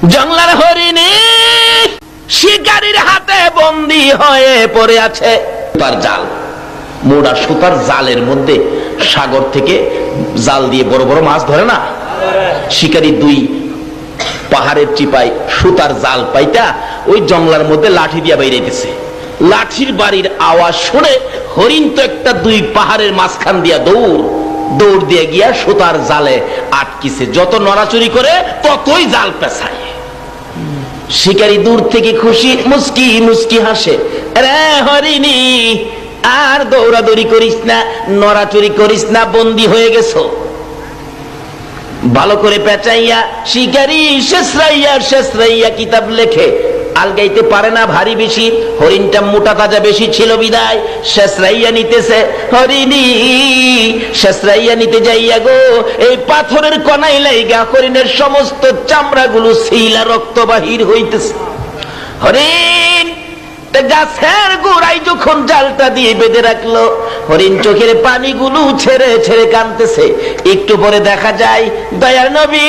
জঙ্গলার হরিণী শিকারীর হাতে বন্দী হয়ে পড়ে আছে। তার জাল, মোড়া সুতার জালের মধ্যে সাগর থেকে জাল দিয়ে বড় বড় মাছ ধরে না, শিকারী দুই পাহাড়ের চিপায় সুতার জাল পাইতা ওই জঙ্গলার মধ্যে লাঠি দিয়া বাইরেতেছে। লাঠির বাড়ির আওয়াজ শুনে হরিণ তো একটা দুই পাহাড়ের মাঝখান দিয়া দৌড় দিয়ে গিয়া সুতার জালে আটকিছে। যত নড়াচুরি করে ততই জাল পেছায়। শিকারী দূর থেকে খুশি মুস্কি মুস্কি হাসে, রে হরিণী আর দৌড়াদৌড়ি করিস না, নড়াচুরি করিস না, বন্দী হয়ে গেছো। ভালো করে পেঁচাইয়া শিকারী শেষরাইয়া কিতাব লেখে। আলগাইতে পারে না ভারী বেশি, হরিণটা মোটা তাজা বেশি ছিল বিদায় শেষরাইয়া নিতেছে। হরিণী শেষরাইয়া নিতে যাইয়া গো এই পাথরের কনাই লাইগা হরিণের সমস্ত চামড়াগুলো ছিলা রক্ত বাহির হইতেছে। হরিণ গাছের গোড়ায় যখন জালটা দিয়ে বেঁধে রাখলো, হরিণ চোখের পানিগুলো ছেড়ে ছেড়ে কাঁদতেছে। একটু পরে দেখা যায় দয়ার নবী